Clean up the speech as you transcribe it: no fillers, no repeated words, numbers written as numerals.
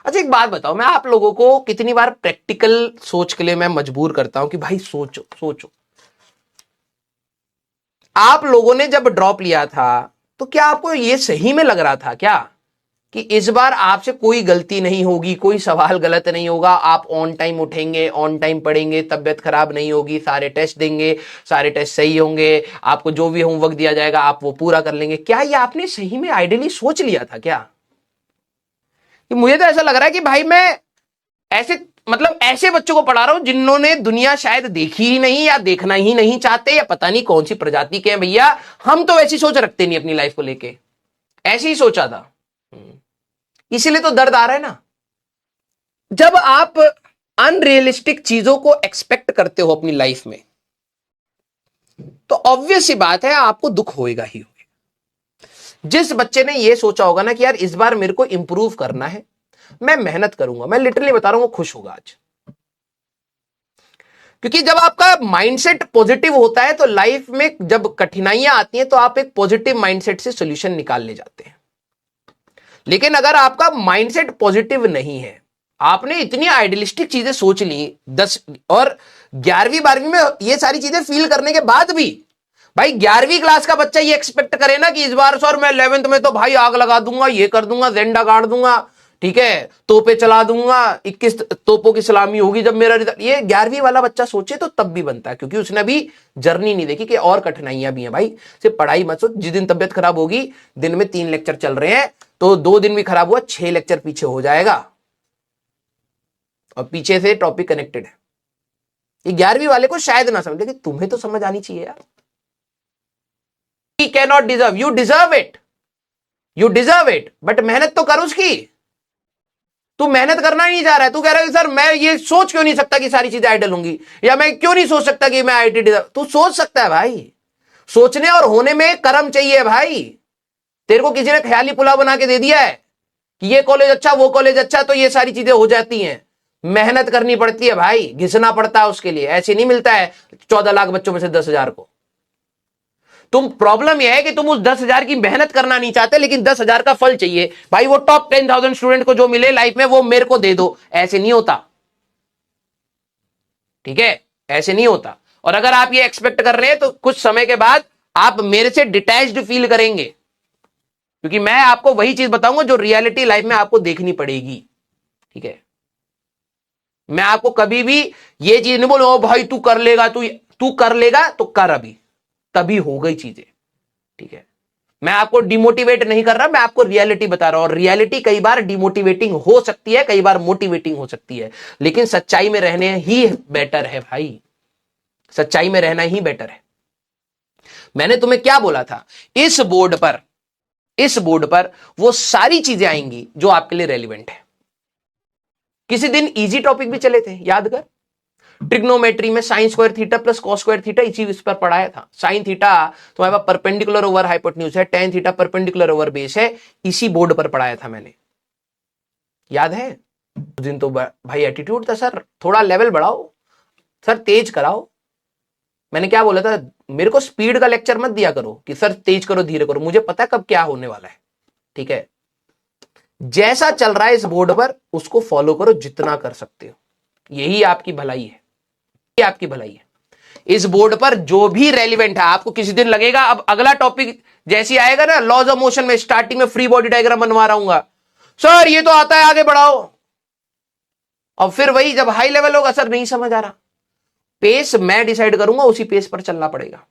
अच्छा एक बात बताओ, मैं आप लोगों को कितनी बार प्रैक्टिकल सोच के लिए मैं मजबूर करता हूं कि भाई सोचो सोचो। आप लोगों ने जब ड्रॉप लिया था तो क्या आपको यह सही में लग रहा था क्या कि इस बार आपसे कोई गलती नहीं होगी, कोई सवाल गलत नहीं होगा, आप ऑन टाइम उठेंगे, ऑन टाइम पढ़ेंगे, तबियत खराब नहीं होगी, सारे टेस्ट देंगे, सारे टेस्ट सही होंगे, आपको जो भी होमवर्क दिया जाएगा आप वो पूरा कर लेंगे? क्या ये आपने सही में आइडियली सोच लिया था क्या? कि मुझे तो ऐसा लग रहा है कि भाई मैं ऐसे मतलब ऐसे बच्चों को पढ़ा रहा हूं जिन्होंने दुनिया शायद देखी ही नहीं या देखना ही नहीं चाहते, या पता नहीं कौन सी प्रजाति के हैं भैया। हम तो वैसी सोच रखते नहीं अपनी लाइफ को लेके, ऐसे ही सोचा था। इसीलिए तो दर्द आ रहा है ना। जब आप अनरियलिस्टिक चीजों को एक्सपेक्ट करते हो अपनी लाइफ में तो ऑब्वियस सी बात है आपको दुख होएगा ही होएगा। जिस बच्चे ने यह सोचा होगा ना कि यार इस बार मेरे को इंप्रूव करना है, मैं मेहनत करूंगा, मैं लिटरली बता रहा हूं वो खुश होगा आज। क्योंकि जब आपका माइंडसेट पॉजिटिव होता है तो लाइफ में जब कठिनाइयां आती हैं तो आप एक पॉजिटिव माइंडसेट से सॉल्यूशन निकाल ले जाते हैं। लेकिन अगर आपका माइंडसेट पॉजिटिव नहीं है, आपने इतनी आइडियलिस्टिक चीजें सोच ली 10 और 11वीं 12वीं में ये सारी चीजें फील करने के बाद भी, भाई 11वीं क्लास का बच्चा ये एक्सपेक्ट करे ना कि इस बार सर मैं 11th में तो भाई आग लगा दूंगा, ये कर दूंगा, जेंडा गाड़ दूंगा, ठीक है, तोपे चला दूंगा, 21 तोपों की सलामी होगी जब मेरा रिजल्ट। ये 11वीं वाला बच्चा सोचे तो तब भी बनता है, क्योंकि उसने अभी जर्नी नहीं देखी कि और कठिनाइयां भी हैं। भाई सिर्फ पढ़ाई मत सोच, जिस दिन तबियत खराब होगी, दिन में 3 लेक्चर चल रहे हैं तो 2 दिन भी खराब हुआ 6 लेक्चर पीछे हो जाएगा, और पीछे से टॉपिक कनेक्टेड है। ये 11वीं वाले को शायद ना समझे कि तुम्हें तो समझ आनी चाहिए यार। He cannot deserve, you deserve it, you deserve it, but मेहनत तो कर उसकी। तू मेहनत करना ही नहीं चाह रहा है, तू कह रहा है सर मैं ये सोच क्यों नहीं सकता कि सारी चीजें आइडल होंगी, या मैं क्यों नहीं सोच सकता कि मैं आईटी डिजर्व। तू सोच सकता है भाई, सोचने और होने में कर्म चाहिए भाई। तेरे को किसी ने ख्याली पुलाव बना के दे दिया है कि ये कॉलेज अच्छा वो कॉलेज अच्छा तो ये सारी चीजें हो जाती हैं। मेहनत करनी पड़ती है भाई, घिसना पड़ता है उसके लिए, ऐसे नहीं मिलता है 14 लाख बच्चों में से 10,000 को। तुम प्रॉब्लम यह है कि तुम उस 10,000 की मेहनत करना नहीं चाहते, लेकिन 10,000 का फल चाहिए। भाई वो टॉप 10,000 स्टूडेंट को जो मिले लाइफ में वो मेरे को दे दो, ऐसे नहीं होता, ठीक है, ऐसे नहीं होता। और अगर आप ये एक्सपेक्ट कर रहे हैं तो कुछ समय के बाद आप मेरे से डिटैच्ड फील करेंगे, क्योंकि मैं आपको वही चीज बताऊंगा जो रियलिटी लाइफ में आपको देखनी पड़ेगी, ठीक है। मैं आपको कभी भी ये चीज नहीं बोलूंगा भाई तू कर लेगा, तू कर लेगा तो कर, अभी तभी हो गई चीजें, ठीक है। मैं आपको डिमोटिवेट नहीं कर रहा, मैं आपको रियलिटी बता रहा हूं, और रियलिटी कई बार डिमोटिवेटिंग हो सकती है, कई बार मोटिवेटिंग हो सकती है, लेकिन सच्चाई में रहने ही बेटर है भाई, सच्चाई में रहना ही बेटर है। मैंने तुम्हें क्या बोला था, इस बोर्ड पर वो सारी चीजें आएंगी जो आपके लिए रेलिवेंट है। किसी दिन इजी टॉपिक भी चले थे, याद कर, ट्रिग्नोमेट्री में sine square theta plus cos square theta इसी इस पर पढ़ाया था। साइन थीटा तुम्हारे पास परपेंडिकुलर ओवर हाइपोटेन्यूज है, tan theta perpendicular over base है, इसी बोर्ड पर पढ़ाया था मैंने, याद है? उस दिन तो भाई एटीट्यूड था, सर थोड़ा लेवल बढ़ाओ, सर तेज कराओ। मैंने क्या बोला था, मेरे को स्पीड का लेक्चर मत दिया करो कि सर तेज करो धीरे करो, मुझे पता है कब क्या होने वाला है, ठीक है। जैसा चल रहा है इस बोर्ड पर उसको फॉलो करो जितना कर सकते हो, यही आपकी भलाई है, यही आपकी भलाई है। इस बोर्ड पर जो भी रेलिवेंट है, आपको किसी दिन लगेगा अब अगला टॉपिक जैसे आएगा ना, लॉज ऑफ मोशन में स्टार्टिंग में फ्री बॉडी डायग्राम बनवा रहा हूं, सर ये तो आता है आगे बढ़ाओ, और फिर वही जब हाई लेवल होगा सर नहीं समझ आ रहा, पेस मैं डिसाइड करूंगा, उसी पेस पर चलना पड़ेगा।